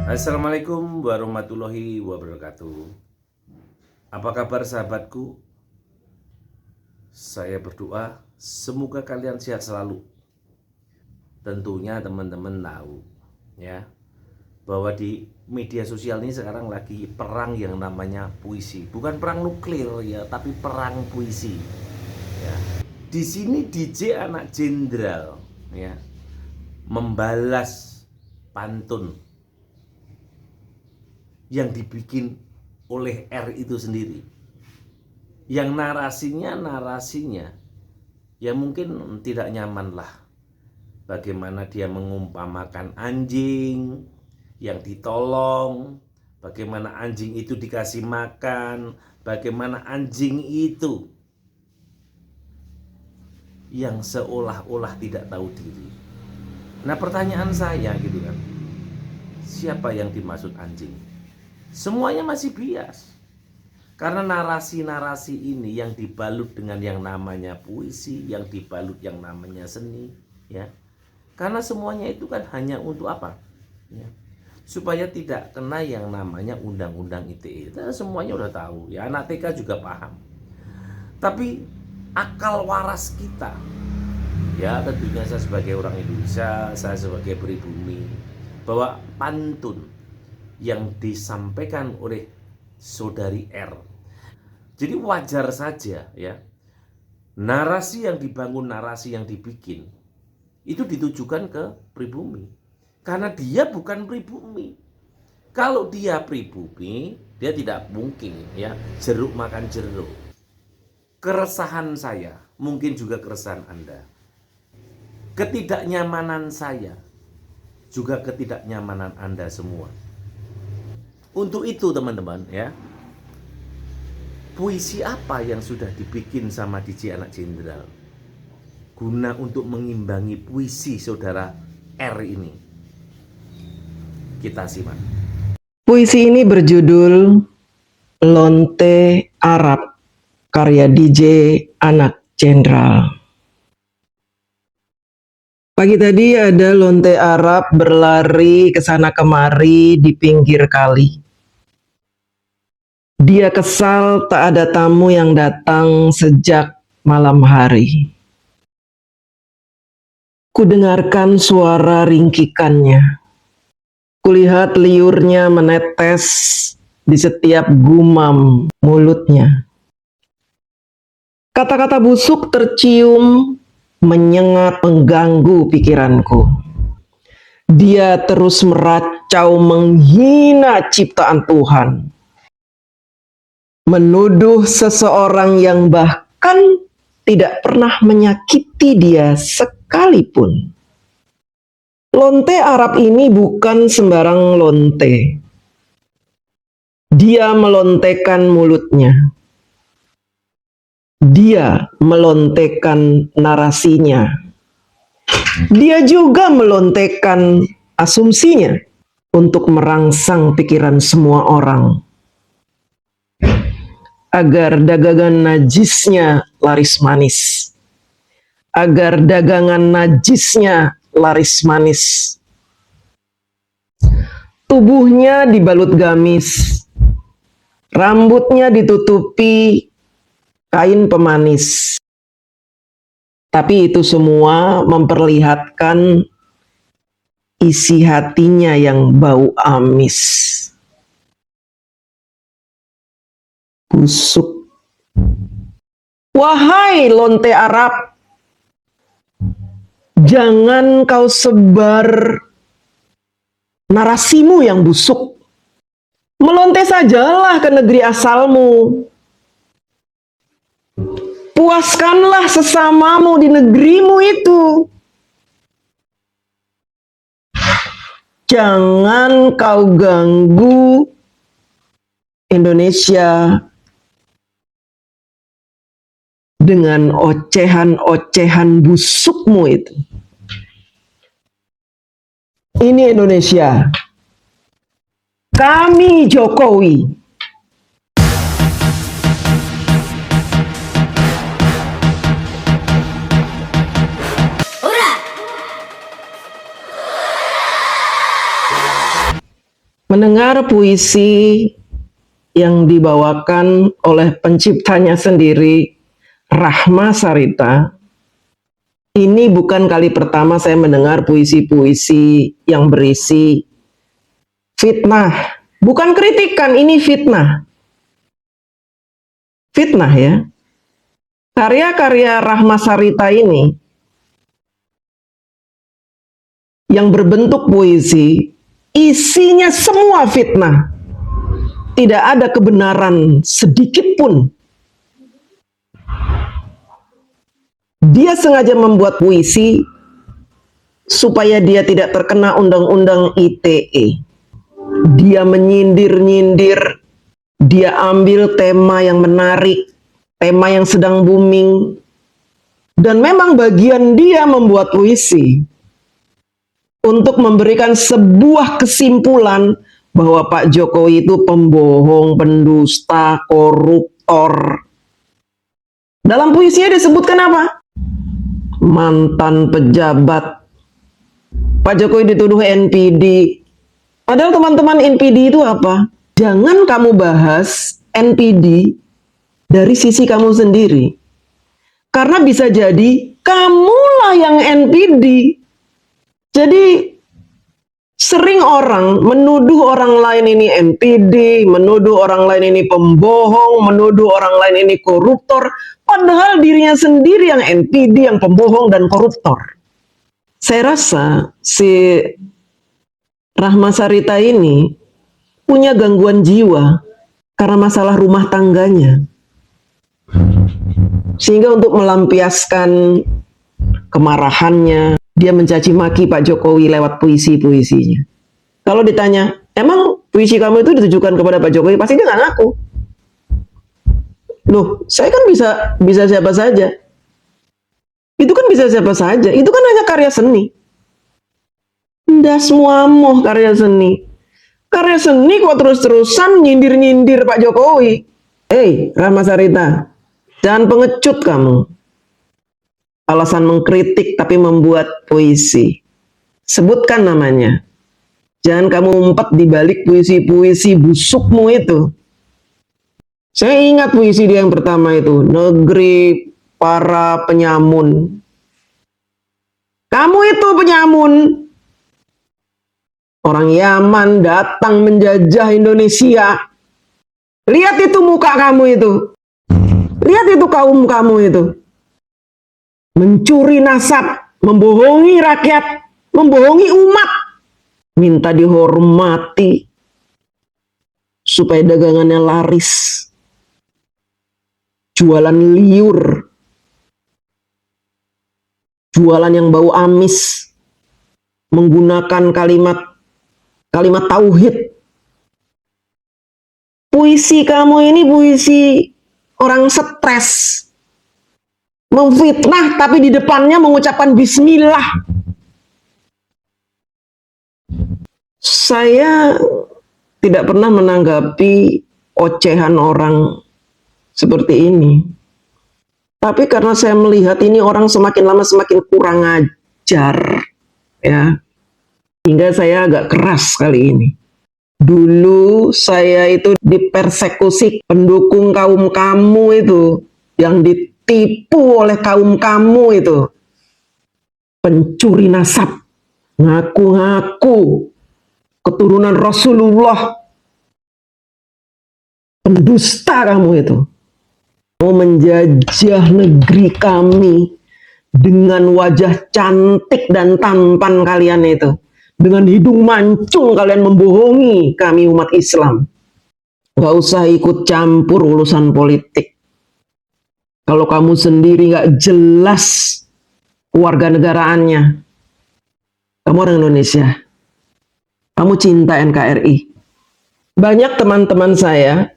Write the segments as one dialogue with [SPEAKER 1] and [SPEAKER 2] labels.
[SPEAKER 1] Assalamualaikum warahmatullahi wabarakatuh. Apa kabar sahabatku? Saya berdoa semoga kalian sehat selalu. Tentunya teman-teman tahu ya bahwa di media sosial ini sekarang lagi perang yang namanya puisi. Bukan perang nuklir ya, tapi perang puisi. Ya. Di sini DJ anak jenderal ya membalas pantun yang dibikin oleh R itu sendiri, yang narasinya ya mungkin tidak nyaman lah. Bagaimana dia mengumpamakan anjing yang ditolong, bagaimana anjing itu dikasih makan, bagaimana anjing itu yang seolah-olah tidak tahu diri. Nah, pertanyaan saya gitu kan, siapa yang dimaksud anjing? Semuanya masih bias. Karena narasi-narasi ini yang dibalut dengan yang namanya puisi, yang dibalut yang namanya seni, ya. Karena semuanya itu kan hanya untuk apa? Ya. Supaya tidak kena yang namanya undang-undang ITE. Nah, semuanya udah tahu, ya. Anak TK juga paham. Tapi akal waras kita, ya tentunya saya sebagai orang Indonesia, saya sebagai pribumi, bahwa pantun yang disampaikan oleh saudari R. Jadi wajar saja ya, narasi yang dibangun, narasi yang dibikin itu ditujukan ke pribumi. Karena dia bukan pribumi. Kalau dia pribumi, dia tidak mungkin ya jeruk makan jeruk. Keresahan saya, mungkin juga keresahan Anda. Ketidaknyamanan saya, juga ketidaknyamanan Anda semua. Untuk itu teman-teman ya, puisi apa yang sudah dibikin sama DJ anak jenderal guna untuk mengimbangi puisi saudara R ini? Kita simak.
[SPEAKER 2] Puisi ini berjudul Lonte Arab, karya DJ anak jenderal. Pagi tadi ada lonte Arab berlari ke sana kemari di pinggir kali. Dia kesal tak ada tamu yang datang sejak malam hari. Kudengarkan suara ringkikannya. Kulihat liurnya menetes di setiap gumam mulutnya. Kata-kata busuk tercium menyengat mengganggu pikiranku. Dia terus meracau menghina ciptaan Tuhan. Menuduh seseorang yang bahkan tidak pernah menyakiti dia sekalipun. Lonte Arab ini bukan sembarang lonte. Dia melontekan mulutnya. Dia melontekan narasinya. Dia juga melontekan asumsinya untuk merangsang pikiran semua orang. Agar dagangan najisnya laris manis. Agar dagangan najisnya laris manis. Tubuhnya dibalut gamis. Rambutnya ditutupi kain pemanis. Tapi itu semua memperlihatkan isi hatinya yang bau amis. Busuk. Wahai lonte Arab, jangan kau sebar narasimu yang busuk. Melonte sajalah ke negeri asalmu. Puaskanlah sesamamu di negerimu itu. Jangan kau ganggu Indonesia dengan ocehan-ocehan busukmu itu. Ini Indonesia. Kami Jokowi. mendengar puisi yang dibawakan oleh penciptanya sendiri, Rahma Sarita. Ini bukan kali pertama saya mendengar puisi-puisi yang berisi fitnah. Bukan kritikan, ini fitnah. Fitnah ya. Karya-karya Rahma Sarita ini yang berbentuk puisi, isinya semua fitnah. Tidak ada kebenaran sedikit pun. Dia sengaja membuat puisi supaya dia tidak terkena undang-undang ITE. Dia menyindir-nyindir, dia ambil tema yang menarik, tema yang sedang booming, dan memang bagian dia membuat puisi untuk memberikan sebuah kesimpulan bahwa Pak Jokowi itu pembohong, pendusta, koruptor. Dalam puisinya disebutkan apa? Mantan pejabat. Pak Jokowi dituduh NPD. Padahal teman-teman, NPD itu apa? Jangan kamu bahas NPD dari sisi kamu sendiri. Karena bisa jadi kamulah yang NPD. Jadi sering orang menuduh orang lain ini NPD, menuduh orang lain ini pembohong, menuduh orang lain ini koruptor, padahal dirinya sendiri yang NPD, yang pembohong dan koruptor. Saya rasa si Rahma Sarita ini punya gangguan jiwa karena masalah rumah tangganya. Sehingga untuk melampiaskan kemarahannya, dia mencaci maki Pak Jokowi lewat puisi-puisinya. Kalau ditanya, emang puisi kamu itu ditujukan kepada Pak Jokowi? Pasti dia nggak ngaku. Loh, saya kan bisa siapa saja. Itu kan bisa siapa saja. Itu kan hanya karya seni. Ndas muamoh karya seni. Karya seni kok terus-terusan nyindir-nyindir Pak Jokowi. Rahma Sarita, jangan pengecut kamu. Alasan mengkritik tapi membuat puisi. Sebutkan namanya. Jangan kamu umpet di balik puisi-puisi busukmu itu. Saya ingat puisi dia yang pertama itu, Negeri Para Penyamun. Kamu itu penyamun. Orang Yaman datang menjajah Indonesia. Lihat itu muka kamu itu. Lihat itu kaum kamu itu. Mencuri nasab, membohongi rakyat, membohongi umat, minta dihormati supaya dagangannya laris, jualan liur, jualan yang bau amis, menggunakan kalimat tauhid. Puisi kamu ini puisi orang stres, memfitnah tapi di depannya mengucapkan bismillah. Saya tidak pernah menanggapi ocehan orang seperti ini. Tapi karena saya melihat ini orang semakin lama semakin kurang ajar, ya, hingga saya agak keras kali ini. Dulu saya itu dipersekusi pendukung kaum kamu itu, yang ditipu oleh kaum kamu itu, pencuri nasab, ngaku-ngaku keturunan Rasulullah, pendusta kamu itu, mau menjajah negeri kami dengan wajah cantik dan tampan kalian itu, dengan hidung mancung kalian membohongi kami umat Islam. Gak usah ikut campur urusan politik. Kalau kamu sendiri gak jelas warga negaraannya, kamu orang Indonesia, kamu cinta NKRI. Banyak teman-teman saya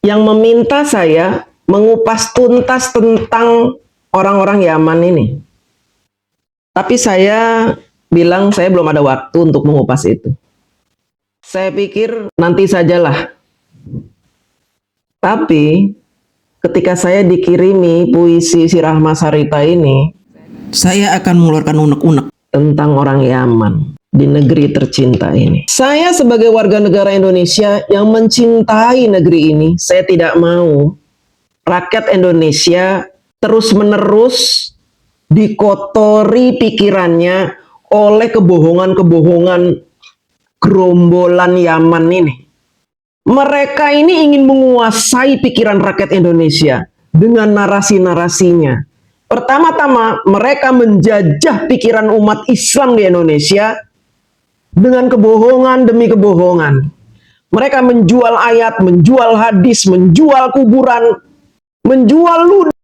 [SPEAKER 2] yang meminta saya mengupas tuntas tentang orang-orang Yaman ini. Tapi saya bilang saya belum ada waktu untuk mengupas itu. Saya pikir nanti sajalah. Tapi ketika saya dikirimi puisi si Rahma Sarita ini, saya akan mengeluarkan unek-unek tentang orang Yaman. di negeri tercinta ini. Saya sebagai warga negara Indonesia yang mencintai negeri ini, saya tidak mau rakyat Indonesia terus-menerus dikotori pikirannya oleh kebohongan-kebohongan gerombolan Yaman ini. Mereka ini ingin menguasai pikiran rakyat Indonesia dengan narasi-narasinya. Pertama-tama, mereka menjajah pikiran umat Islam di Indonesia dengan kebohongan demi kebohongan. Mereka menjual ayat, menjual hadis, menjual kuburan, menjual ludah.